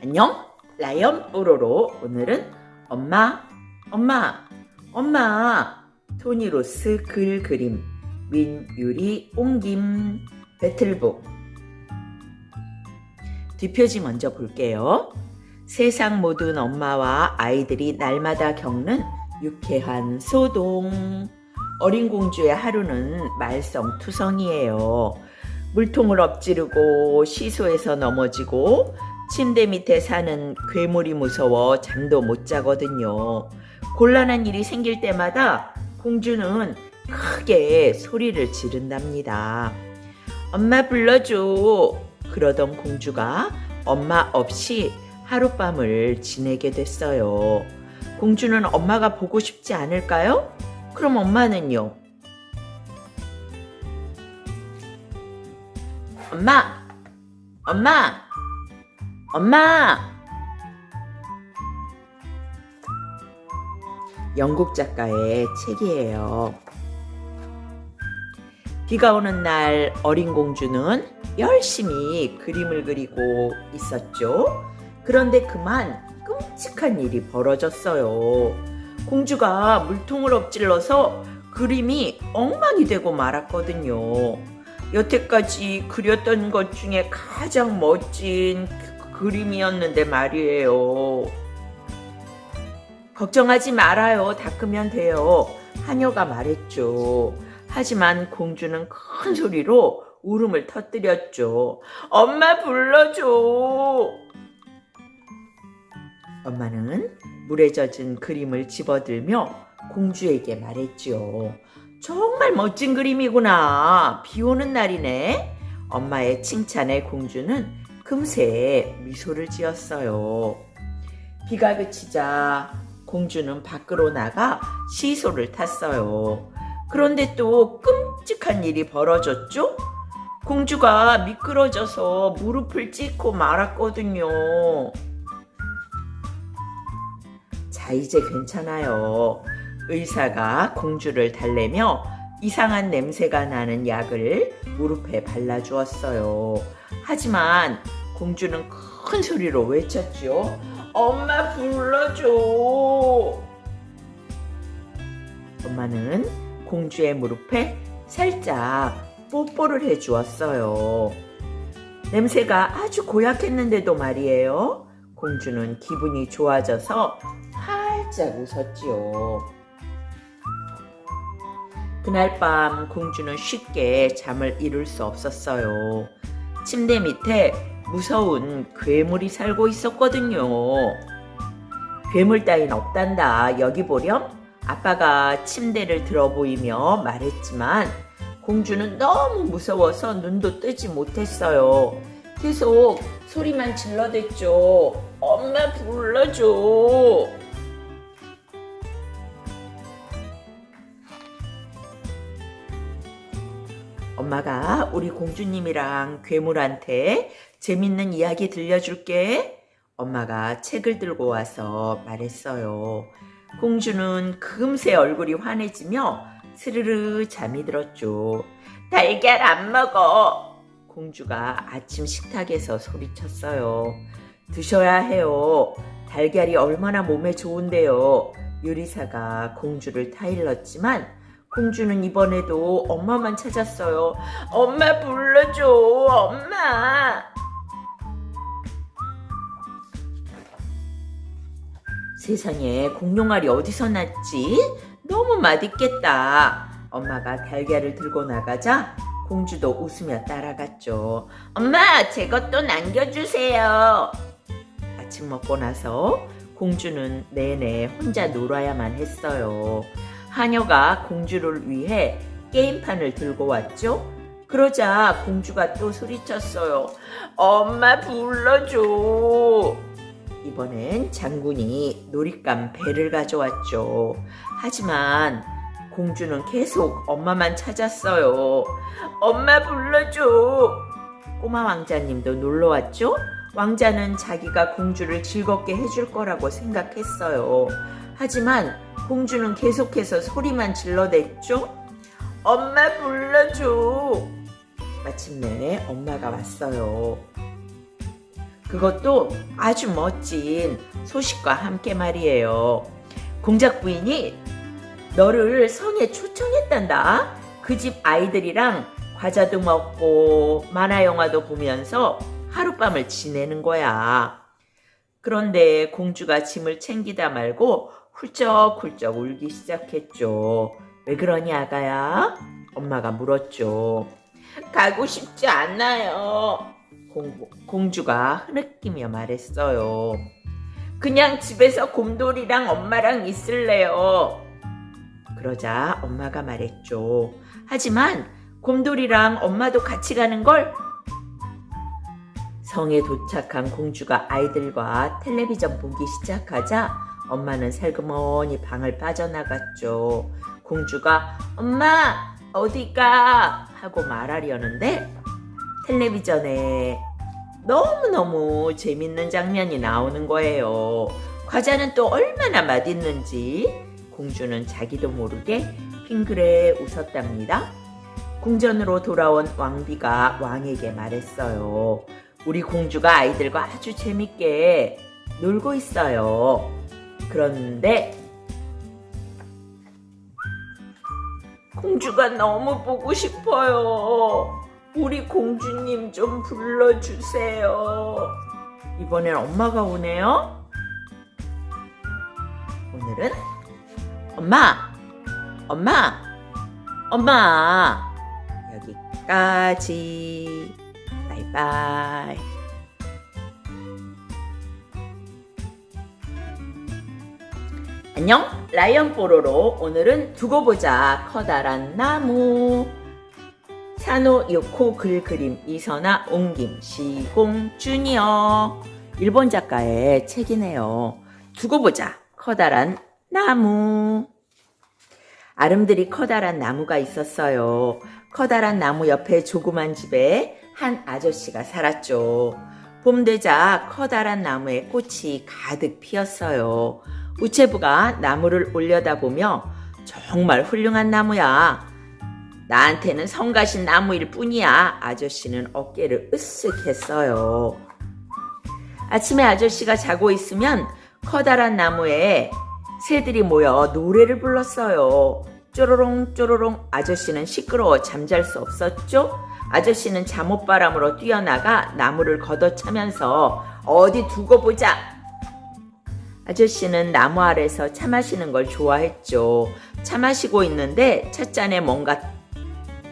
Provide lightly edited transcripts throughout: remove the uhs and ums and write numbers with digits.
안녕, 라이언 뽀로로. 오늘은 엄마 토니로스 글 그림 민유리 옮김 배틀북. 뒷표지 먼저 볼게요. 세상 모든 엄마와 아이들이 날마다 겪는 유쾌한 소동. 어린 공주의 하루는 말썽투성이에요. 물통을 엎지르고 시소에서 넘어지고 침대 밑에 사는 괴물이 무서워 잠도 못 자거든요. 곤란한 일이 생길 때마다 공주는 크게 소리를 지른답니다. 엄마 불러줘. 그러던 공주가 엄마 없이 하룻밤을 지내게 됐어요. 공주는 엄마가 보고 싶지 않을까요? 그럼 엄마는요? 엄마! 영국 작가의 책이에요. 비가 오는 날 어린 공주는 열심히 그림을 그리고 있었죠. 그런데 그만 끔찍한 일이 벌어졌어요. 공주가 물통을 엎질러서 그림이 엉망이 되고 말았거든요. 여태까지 그렸던 것 중에 가장 멋진 그림이었는데 말이에요. 걱정하지 말아요. 닦으면 돼요. 하녀가 말했죠. 하지만 공주는 큰 소리로 울음을 터뜨렸죠. 엄마 불러줘. 엄마는 물에 젖은 그림을 집어들며 공주에게 말했죠. 정말 멋진 그림이구나. 비 오는 날이네. 엄마의 칭찬에 공주는 금세 미소를 지었어요. 비가 그치자 공주는 밖으로 나가 시소를 탔어요. 그런데 또 끔찍한 일이 벌어졌죠? 공주가 미끄러져서 무릎을 찢고 말았거든요. 자, 이제 괜찮아요. 의사가 공주를 달래며 이상한 냄새가 나는 약을 무릎에 발라주었어요. 하지만 공주는 큰 소리로 외쳤죠. 엄마 불러줘. 엄마는 공주의 무릎에 살짝 뽀뽀를 해주었어요. 냄새가 아주 고약했는데도 말이에요. 공주는 기분이 좋아져서 활짝 웃었지요. 그날 밤 공주는 쉽게 잠을 이룰 수 없었어요. 침대 밑에 무서운 괴물이 살고 있었거든요. 괴물 따윈 없단다. 여기 보렴. 아빠가 침대를 들어보이며 말했지만 공주는 너무 무서워서 눈도 뜨지 못했어요. 계속 소리만 질러댔죠. 엄마 불러줘. 엄마가 우리 공주님이랑 괴물한테 재밌는 이야기 들려줄게. 엄마가 책을 들고 와서 말했어요. 공주는 금세 얼굴이 환해지며 스르르 잠이 들었죠. 달걀 안 먹어. 공주가 아침 식탁에서 소리쳤어요. 드셔야 해요. 달걀이 얼마나 몸에 좋은데요. 요리사가 공주를 타일렀지만 공주는 이번에도 엄마만 찾았어요. 엄마 불러줘. 엄마. 세상에 공룡알이 어디서 났지? 너무 맛있겠다. 엄마가 달걀을 들고 나가자 공주도 웃으며 따라갔죠. 엄마, 제 것도 남겨주세요. 아침 먹고 나서 공주는 내내 혼자 놀아야만 했어요. 하녀가 공주를 위해 게임판을 들고 왔죠. 그러자 공주가 또 소리쳤어요. 엄마 불러줘. 이번엔 장군이 놀잇감 배를 가져왔죠. 하지만 공주는 계속 엄마만 찾았어요. 엄마 불러줘. 꼬마 왕자님도 놀러 왔죠? 왕자는 자기가 공주를 즐겁게 해줄 거라고 생각했어요. 하지만 공주는 계속해서 소리만 질러댔죠? 엄마 불러줘. 마침내 엄마가 왔어요. 그것도 아주 멋진 소식과 함께 말이에요. 공작 부인이 너를 성에 초청했단다. 그 집 아이들이랑 과자도 먹고 만화 영화도 보면서 하룻밤을 지내는 거야. 그런데 공주가 짐을 챙기다 말고 훌쩍훌쩍 울기 시작했죠. 왜 그러니 아가야? 엄마가 물었죠. 가고 싶지 않아요. 공주가 흐느끼며 말했어요. 그냥 집에서 곰돌이랑 엄마랑 있을래요. 그러자 엄마가 말했죠. 하지만 곰돌이랑 엄마도 같이 가는 걸? 성에 도착한 공주가 아이들과 텔레비전 보기 시작하자 엄마는 살그머니 방을 빠져나갔죠. 공주가 엄마 어디가? 하고 말하려는데 텔레비전에 너무너무 재밌는 장면이 나오는 거예요. 과자는 또 얼마나 맛있는지 공주는 자기도 모르게 핑그레 웃었답니다. 궁전으로 돌아온 왕비가 왕에게 말했어요. 우리 공주가 아이들과 아주 재밌게 놀고 있어요. 그런데 공주가 너무 보고 싶어요. 우리 공주님 좀 불러주세요. 이번엔 엄마가 오네요. 오늘은 엄마 여기까지. 바이바이. 안녕, 라이언 뽀로로. 오늘은 두고 보자 커다란 나무. 사노 요코 글그림, 이선아 옮김, 시공 주니어. 일본 작가의 책이네요. 두고 보자 커다란 나무. 아름드리 커다란 나무가 있었어요. 커다란 나무 옆에 조그만 집에 한 아저씨가 살았죠. 봄 되자 커다란 나무에 꽃이 가득 피었어요. 우체부가 나무를 올려다보며 정말 훌륭한 나무야. 나한테는 성가신 나무일 뿐이야. 아저씨는 어깨를 으쓱 했어요. 아침에 아저씨가 자고 있으면 커다란 나무에 새들이 모여 노래를 불렀어요. 쪼로롱 쪼로롱. 아저씨는 시끄러워 잠잘 수 없었죠. 아저씨는 잠옷바람으로 뛰어나가 나무를 걷어차면서 어디 두고 보자. 아저씨는 나무 아래서 차 마시는 걸 좋아했죠. 차 마시고 있는데 찻잔에 뭔가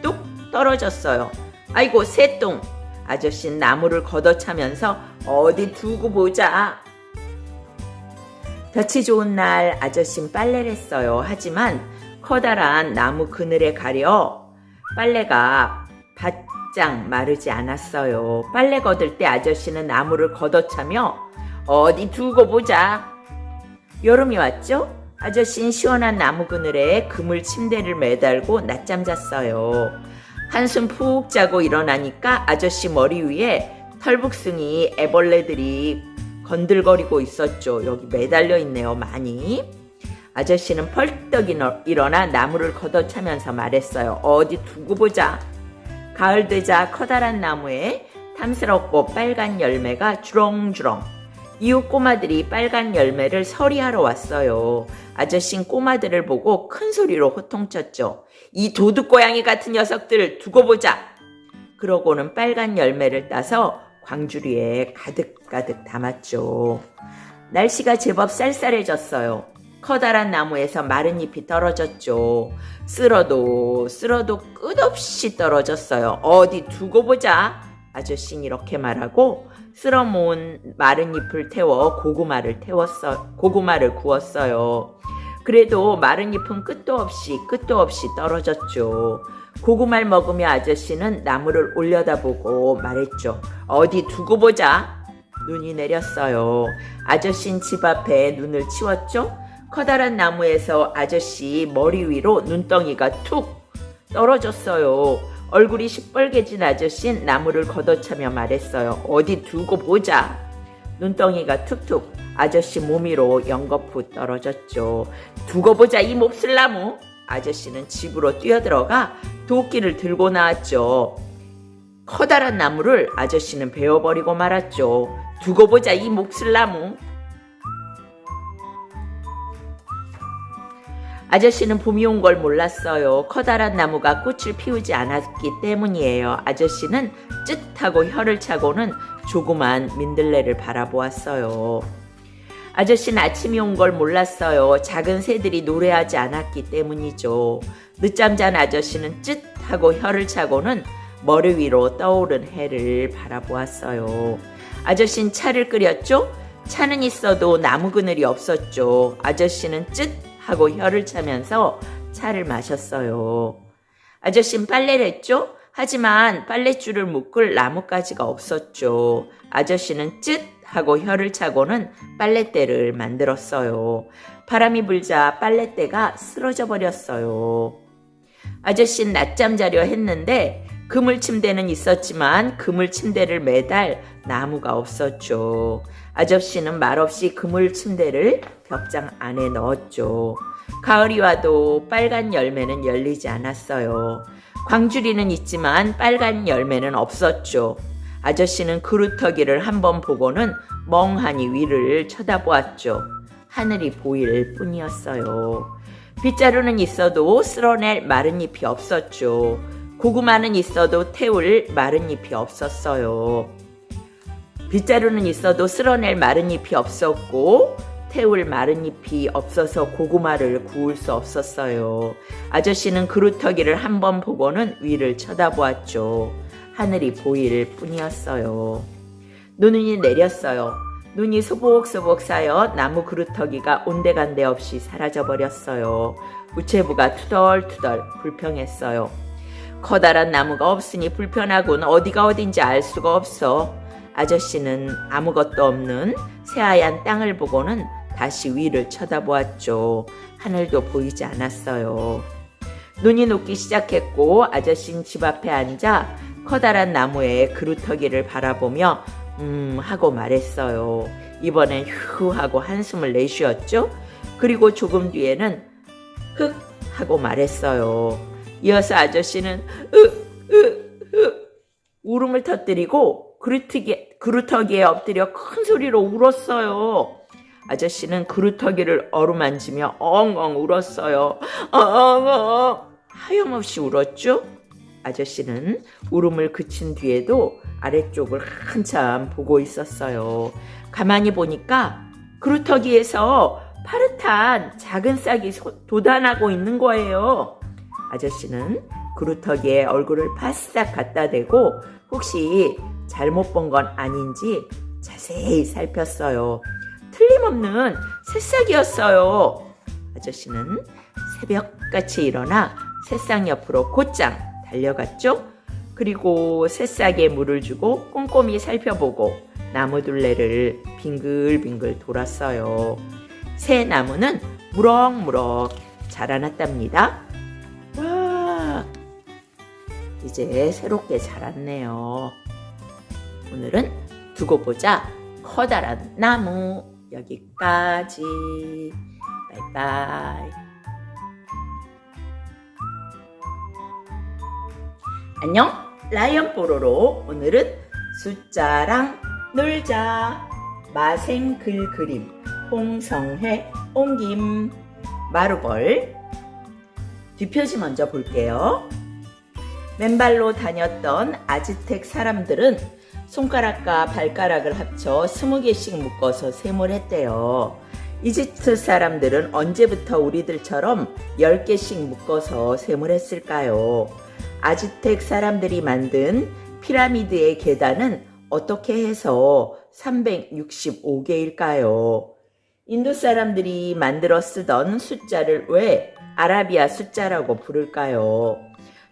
뚝 떨어졌어요. 아이고 새똥. 아저씨는 나무를 걷어차면서 어디 두고 보자. 볕이 좋은 날 아저씨는 빨래를 했어요. 하지만 커다란 나무 그늘에 가려 빨래가 바짝 마르지 않았어요. 빨래 걷을 때 아저씨는 나무를 걷어차며 어디 두고 보자. 여름이 왔죠? 아저씨는 시원한 나무 그늘에 그물 침대를 매달고 낮잠 잤어요. 한숨 푹 자고 일어나니까 아저씨 머리 위에 털북숭이 애벌레들이 건들거리고 있었죠. 여기 매달려 있네요, 많이. 아저씨는 펄떡 일어나 나무를 걷어차면서 말했어요. 어디 두고 보자. 가을 되자 커다란 나무에 탐스럽고 빨간 열매가 주렁주렁. 이웃 꼬마들이 빨간 열매를 서리하러 왔어요. 아저씨는 꼬마들을 보고 큰 소리로 호통쳤죠. 이 도둑고양이 같은 녀석들 두고 보자. 그러고는 빨간 열매를 따서 광주리에 가득가득 담았죠. 날씨가 제법 쌀쌀해졌어요. 커다란 나무에서 마른 잎이 떨어졌죠. 쓸어도 끝없이 떨어졌어요. 어디 두고 보자. 아저씨는 이렇게 말하고 쓸어 모은 마른 잎을 태워 고구마를 구웠어요. 그래도 마른 잎은 끝도 없이 떨어졌죠. 고구마를 먹으며 아저씨는 나무를 올려다보고 말했죠. 어디 두고 보자. 눈이 내렸어요. 아저씨는 집 앞에 눈을 치웠죠. 커다란 나무에서 아저씨 머리 위로 눈덩이가 툭 떨어졌어요. 얼굴이 시뻘개진 아저씨는 나무를 걷어차며 말했어요. 어디 두고 보자. 눈덩이가 툭툭 아저씨 몸 위로 연거푸 떨어졌죠. 두고 보자 이 몹쓸 나무. 아저씨는 집으로 뛰어들어가 도끼를 들고 나왔죠. 커다란 나무를 아저씨는 베어버리고 말았죠. 두고 보자 이 몹쓸 나무. 아저씨는 봄이 온 걸 몰랐어요. 커다란 나무가 꽃을 피우지 않았기 때문이에요. 아저씨는 쯧하고 혀를 차고는 조그만 민들레를 바라보았어요. 아저씨는 아침이 온 걸 몰랐어요. 작은 새들이 노래하지 않았기 때문이죠. 늦잠 잔 아저씨는 쯧하고 혀를 차고는 머리 위로 떠오른 해를 바라보았어요. 아저씨는 차를 끓였죠. 차는 있어도 나무 그늘이 없었죠. 아저씨는 하고 혀를 차면서 차를 마셨어요. 아저씨는 빨래를 했죠. 하지만 빨랫줄을 묶을 나뭇가지가 없었죠. 아저씨는 하고 혀를 차고는 빨랫대를 만들었어요. 바람이 불자 빨랫대가 쓰러져 버렸어요. 아저씨는 낮잠 자려 했는데 그물 침대는 있었지만 그물 침대를 매달 나무가 없었죠. 아저씨는 말없이 그물 침대를 벽장 안에 넣었죠. 가을이 와도 빨간 열매는 열리지 않았어요. 광주리는 있지만 빨간 열매는 없었죠. 아저씨는 그루터기를 한번 보고는 멍하니 위를 쳐다보았죠. 하늘이 보일 뿐이었어요. 빗자루는 있어도 쓸어낼 마른 잎이 없었죠. 고구마는 있어도 태울 마른 잎이 없었어요. 빗자루는 있어도 쓸어낼 마른 잎이 없었고 태울 마른 잎이 없어서 고구마를 구울 수 없었어요. 아저씨는 그루터기를 한번 보고는 위를 쳐다보았죠. 하늘이 보일 뿐이었어요. 눈이 내렸어요. 눈이 소복소복 쌓여 나무 그루터기가 온데간데 없이 사라져버렸어요. 우체부가 투덜투덜 불평했어요. 커다란 나무가 없으니 불편하군. 어디가 어딘지 알 수가 없어. 아저씨는 아무것도 없는 새하얀 땅을 보고는 다시 위를 쳐다보았죠. 하늘도 보이지 않았어요. 눈이 녹기 시작했고 아저씨는 집 앞에 앉아 커다란 나무에 그루터기를 바라보며 하고 말했어요. 이번엔 휴 하고 한숨을 내쉬었죠. 그리고 조금 뒤에는 흑 하고 말했어요. 이어서 아저씨는 울음을 터뜨리고 그루터기에 엎드려 큰 소리로 울었어요. 아저씨는 그루터기를 어루만지며 엉엉 울었어요. 엉엉 하염없이 울었죠. 아저씨는 울음을 그친 뒤에도 아래쪽을 한참 보고 있었어요. 가만히 보니까 그루터기에서 파릇한 작은 싹이 돋아나고 있는 거예요. 아저씨는 그루터기에 얼굴을 바싹 갖다 대고 혹시 잘못 본 건 아닌지 자세히 살폈어요. 틀림없는 새싹이었어요. 아저씨는 새벽같이 일어나 새싹 옆으로 곧장 달려갔죠. 그리고 새싹에 물을 주고 꼼꼼히 살펴보고 나무 둘레를 빙글빙글 돌았어요. 새 나무는 무럭무럭 자라났답니다. 와, 이제 새롭게 자랐네요. 오늘은 두고 보자 커다란 나무 여기까지. 바이바이. 안녕, 라이언 뽀로로. 오늘은 숫자랑 놀자. 마생 글 그림 홍성혜 옮김 마루벌. 뒷표지 먼저 볼게요. 맨발로 다녔던 아즈텍 사람들은 손가락과 발가락을 합쳐 20개씩 묶어서 세몰했대요. 이집트 사람들은 언제부터 우리들처럼 10개씩 묶어서 세몰했을까요? 아즈텍 사람들이 만든 피라미드의 계단은 어떻게 해서 365개일까요? 인도 사람들이 만들어 쓰던 숫자를 왜 아라비아 숫자라고 부를까요?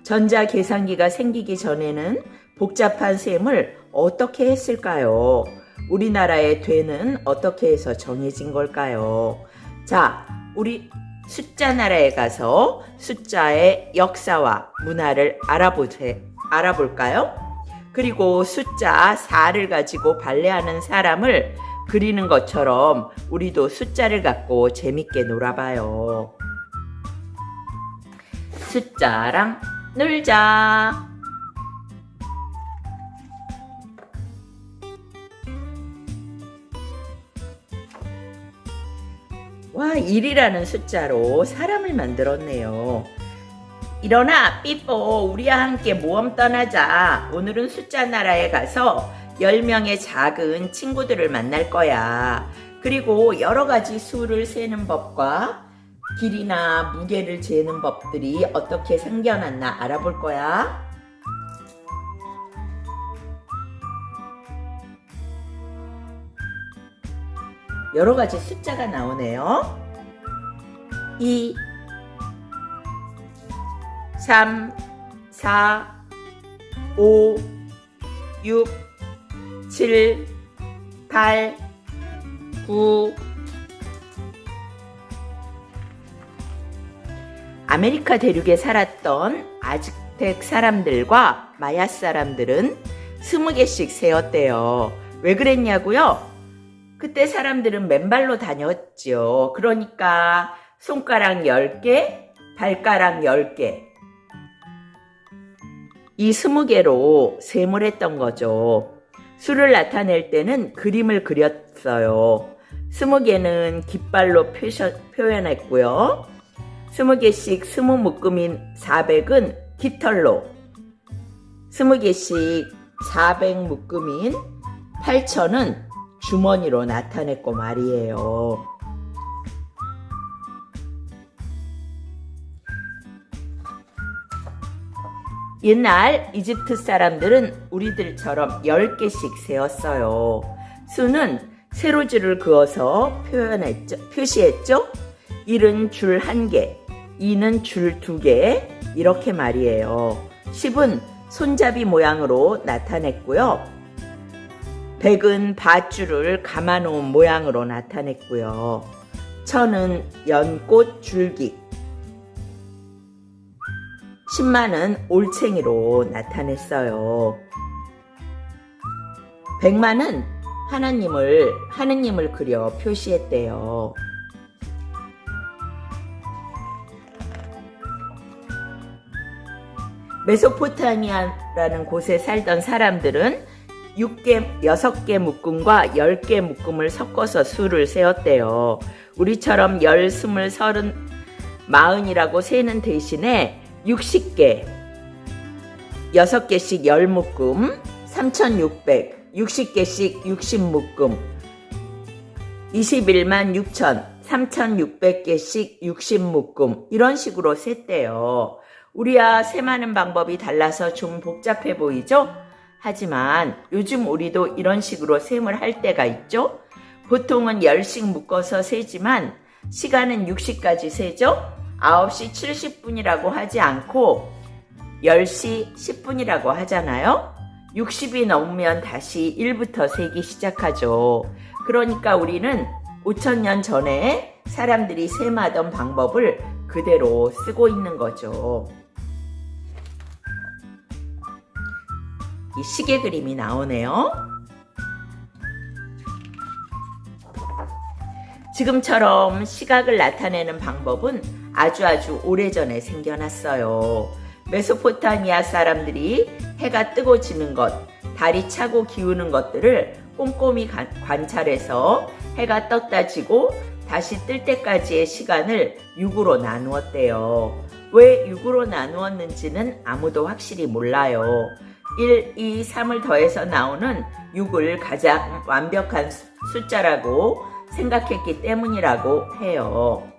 전자계산기가 생기기 전에는 복잡한 셈을 어떻게 했을까요? 우리나라의 되는 어떻게 해서 정해진 걸까요? 자, 우리 숫자 나라에 가서 숫자의 역사와 문화를 알아볼까요? 그리고 숫자 4를 가지고 발레하는 사람을 그리는 것처럼 우리도 숫자를 갖고 재밌게 놀아봐요. 숫자랑 놀자. 와, 1이라는 숫자로 사람을 만들었네요. 일어나, 삐뽀, 우리와 함께 모험 떠나자. 오늘은 숫자 나라에 가서 10명의 작은 친구들을 만날 거야. 그리고 여러 가지 수를 세는 법과 길이나 무게를 재는 법들이 어떻게 생겨났나 알아볼 거야. 여러 가지 숫자가 나오네요. 2, 3, 4, 5, 6, 7, 8, 9. 아메리카 대륙에 살았던 아즈텍 사람들과 마야 사람들은 20개씩 세었대요. 왜 그랬냐고요? 그때 사람들은 맨발로 다녔죠. 그러니까 손가락 10개, 발가락 10개. 이 20개로 셈을 했던 거죠. 수를 나타낼 때는 그림을 그렸어요. 20개는 깃발로 표현했고요. 20개씩 20묶음인 400은 깃털로, 20개씩 400묶음인 8000은 주머니로 나타냈고 말이에요. 옛날 이집트 사람들은 우리들처럼 10개씩 세었어요. 수는 세로줄을 그어서 표시했죠. 1은 줄 1개, 2는 줄 2개, 이렇게 말이에요. 10은 손잡이 모양으로 나타냈고요. 100은 밧줄을 감아놓은 모양으로 나타냈고요. 1000은 연꽃 줄기, 10만은 올챙이로 나타냈어요. 100만은 하느님을 그려 표시했대요. 메소포타미아라는 곳에 살던 사람들은 6개 묶음과 10개 묶음을 섞어서 수를 세었대요. 우리처럼 10, 20, 30, 40이라고 세는 대신에 60개, 6개씩 10묶음, 3600, 60개씩 60묶음, 21만 6천, 3600개씩 60묶음, 이런 식으로 셌대요. 우리와 셈하는 방법이 달라서 좀 복잡해 보이죠? 하지만 요즘 우리도 이런 식으로 셈을 할 때가 있죠? 보통은 10씩 묶어서 세지만 시간은 60까지 세죠? 9시 70분이라고 하지 않고 10시 10분이라고 하잖아요? 60이 넘으면 다시 1부터 세기 시작하죠. 그러니까 우리는 5000년 전에 사람들이 셈하던 방법을 그대로 쓰고 있는 거죠. 이 시계 그림이 나오네요. 지금처럼 시각을 나타내는 방법은 아주 오래전에 생겨났어요. 메소포타미아 사람들이 해가 뜨고 지는 것, 달이 차고 기우는 것들을 꼼꼼히 관찰해서 해가 떴다 지고 다시 뜰 때까지의 시간을 6으로 나누었대요. 왜 6으로 나누었는지는 아무도 확실히 몰라요. 1, 2, 3을 더해서 나오는 6을 가장 완벽한 숫자라고 생각했기 때문이라고 해요.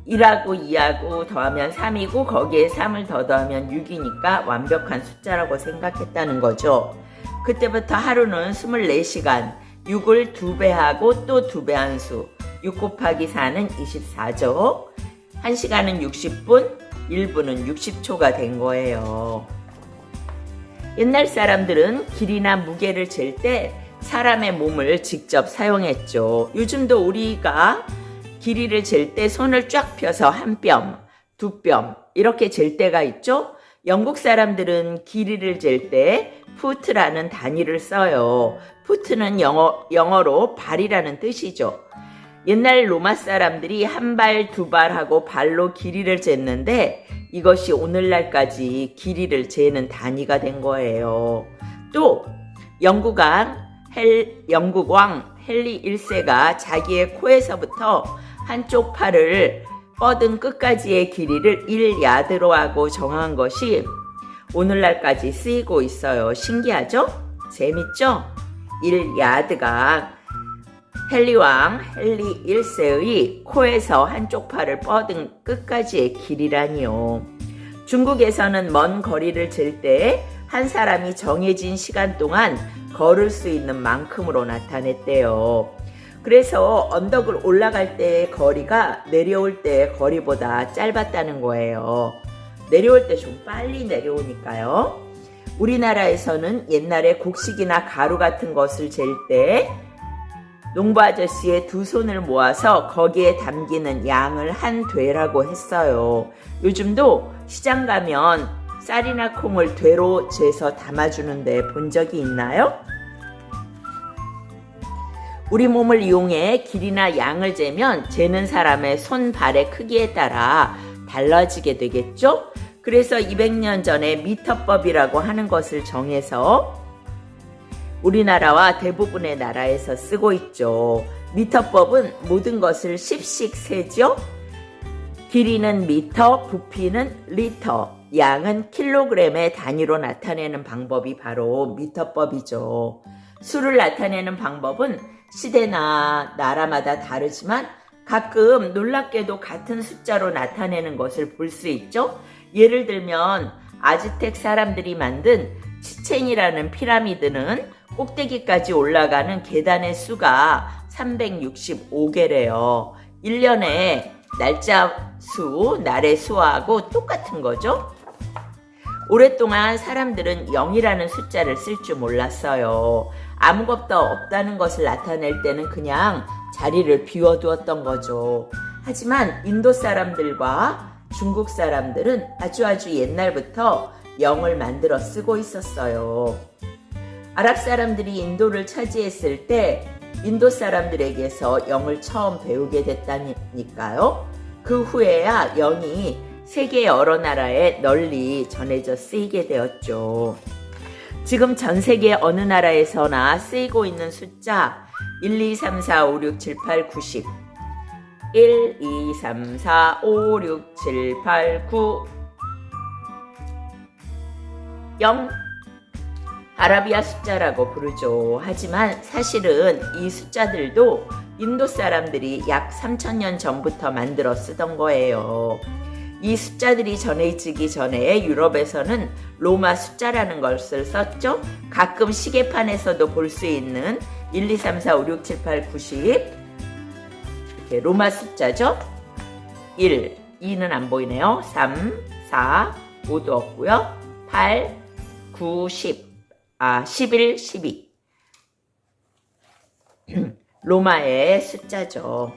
1하고 2하고 더하면 3이고 거기에 3을 더 더하면 6이니까 완벽한 숫자라고 생각했다는 거죠. 그때부터 하루는 24시간, 6을 2배하고 또 2배한 수, 6 곱하기 4는 24죠. 1시간은 60분, 1분은 60초가 된 거예요. 옛날 사람들은 길이나 무게를 잴 때 사람의 몸을 직접 사용했죠. 요즘도 우리가 길이를 잴 때 손을 쫙 펴서 한 뼘, 두 뼘 이렇게 잴 때가 있죠. 영국 사람들은 길이를 잴 때 푸트라는 단위를 써요. 푸트는 영어로 발이라는 뜻이죠. 옛날 로마 사람들이 한 발, 두 발 하고 발로 길이를 쟀는데 이것이 오늘날까지 길이를 재는 단위가 된 거예요. 또 영국 왕 헨리 1세가 자기의 코에서부터 한쪽 팔을 뻗은 끝까지의 길이를 1야드로 하고 정한 것이 오늘날까지 쓰이고 있어요. 신기하죠? 재밌죠? 1야드가 헨리 1세의 코에서 한쪽 팔을 뻗은 끝까지의 길이라니요. 중국에서는 먼 거리를 잴 때 한 사람이 정해진 시간 동안 걸을 수 있는 만큼으로 나타냈대요. 그래서 언덕을 올라갈 때의 거리가 내려올 때의 거리보다 짧았다는 거예요. 내려올 때 좀 빨리 내려오니까요. 우리나라에서는 옛날에 곡식이나 가루 같은 것을 잴 때 농부 아저씨의 두 손을 모아서 거기에 담기는 양을 한 되라고 했어요. 요즘도 시장 가면 쌀이나 콩을 되로 재서 담아주는데 본 적이 있나요? 우리 몸을 이용해 길이나 양을 재면 재는 사람의 손, 발의 크기에 따라 달라지게 되겠죠? 그래서 200년 전에 미터법이라고 하는 것을 정해서 우리나라와 대부분의 나라에서 쓰고 있죠. 미터법은 모든 것을 10씩 세죠. 길이는 미터, 부피는 리터, 양은 킬로그램의 단위로 나타내는 방법이 바로 미터법이죠. 수를 나타내는 방법은 시대나 나라마다 다르지만 가끔 놀랍게도 같은 숫자로 나타내는 것을 볼 수 있죠. 예를 들면 아즈텍 사람들이 만든 치첸이라는 피라미드는 꼭대기까지 올라가는 계단의 수가 365개래요. 1년에 날짜 수, 날의 수하고 똑같은 거죠. 오랫동안 사람들은 0이라는 숫자를 쓸 줄 몰랐어요. 아무것도 없다는 것을 나타낼 때는 그냥 자리를 비워두었던 거죠. 하지만 인도 사람들과 중국 사람들은 아주 옛날부터 0을 만들어 쓰고 있었어요. 아랍 사람들이 인도를 차지했을 때 인도 사람들에게서 0을 처음 배우게 됐다니까요. 그 후에야 0이 세계 여러 나라에 널리 전해져 쓰이게 되었죠. 지금 전 세계 어느 나라에서나 쓰이고 있는 숫자 1, 2, 3, 4, 5, 6, 7, 8, 9, 10 1, 2, 3, 4, 5, 6, 7, 8, 9 0 아라비아 숫자라고 부르죠. 하지만 사실은 이 숫자들도 인도 사람들이 약 3,000년 전부터 만들어 쓰던 거예요. 이 숫자들이 전해지기 전에 유럽에서는 로마 숫자라는 것을 썼죠. 가끔 시계판에서도 볼 수 있는 1, 2, 3, 4, 5, 6, 7, 8, 9, 10 이렇게 로마 숫자죠. 1, 2는 안 보이네요. 3, 4, 5도 없고요. 8, 9, 10 11, 12 로마의 숫자죠.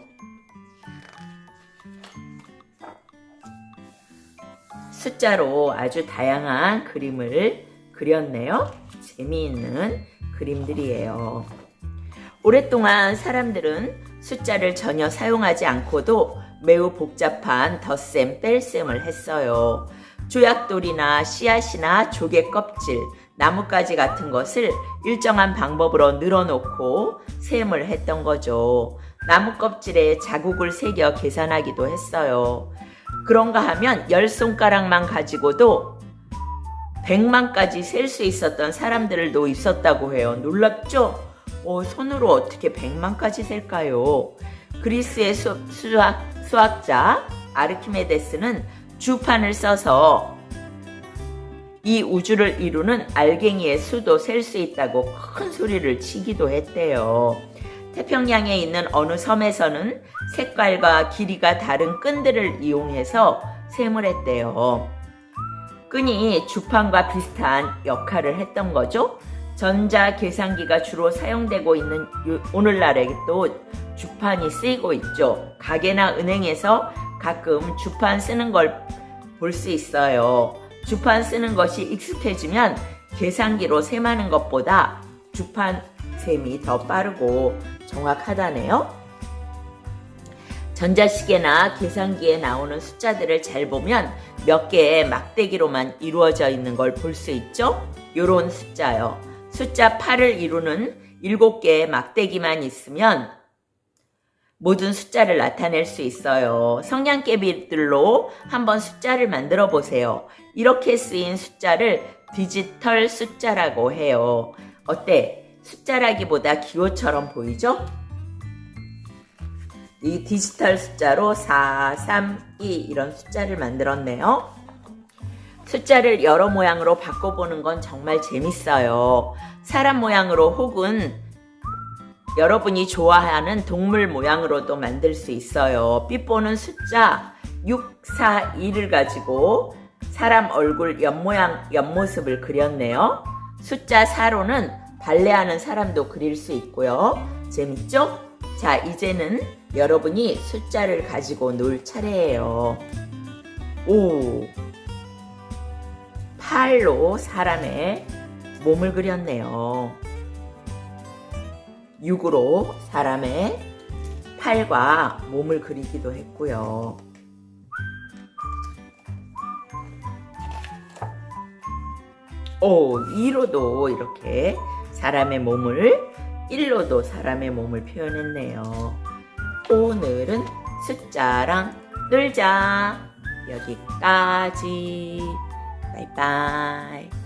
숫자로 아주 다양한 그림을 그렸네요. 재미있는 그림들이에요. 오랫동안 사람들은 숫자를 전혀 사용하지 않고도 매우 복잡한 덧셈, 뺄셈을 했어요. 조약돌이나 씨앗이나 조개 껍질, 나뭇가지 같은 것을 일정한 방법으로 늘어놓고 셈을 했던 거죠. 나무 껍질에 자국을 새겨 계산하기도 했어요. 그런가 하면 10손가락만 가지고도 100만까지 셀 수 있었던 사람들도 있었다고 해요. 놀랍죠? 손으로 어떻게 100만까지 셀까요? 그리스의 수학자 아르키메데스는 주판을 써서 이 우주를 이루는 알갱이의 수도 셀 수 있다고 큰 소리를 치기도 했대요. 태평양에 있는 어느 섬에서는 색깔과 길이가 다른 끈들을 이용해서 셈을 했대요. 끈이 주판과 비슷한 역할을 했던 거죠. 전자 계산기가 주로 사용되고 있는 오늘날에도 주판이 쓰이고 있죠. 가게나 은행에서 가끔 주판 쓰는 걸 볼 수 있어요. 주판 쓰는 것이 익숙해지면 계산기로 셈하는 것보다 주판 셈이 더 빠르고 정확하다네요. 전자시계나 계산기에 나오는 숫자들을 잘 보면 몇 개의 막대기로만 이루어져 있는 걸 볼 수 있죠? 요런 숫자요. 숫자 8을 이루는 7개의 막대기만 있으면 모든 숫자를 나타낼 수 있어요. 성냥개비들로 한번 숫자를 만들어 보세요. 이렇게 쓰인 숫자를 디지털 숫자라고 해요. 어때? 숫자라기보다 기호처럼 보이죠? 이 디지털 숫자로 4, 3, 2 이런 숫자를 만들었네요. 숫자를 여러 모양으로 바꿔보는 건 정말 재밌어요. 사람 모양으로 혹은 여러분이 좋아하는 동물 모양으로도 만들 수 있어요. 삐뽀는 숫자 6, 4, 2를 가지고 사람 얼굴 옆모양, 옆모습을 그렸네요. 숫자 4로는 발레하는 사람도 그릴 수 있고요. 재밌죠? 자, 이제는 여러분이 숫자를 가지고 놀 차례예요. 8로 사람의 몸을 그렸네요. 6으로 사람의 팔과 몸을 그리기도 했고요. 2로도 이렇게 사람의 몸을, 1로도 사람의 몸을 표현했네요. 오늘은 숫자랑 놀자. 여기까지. 바이바이.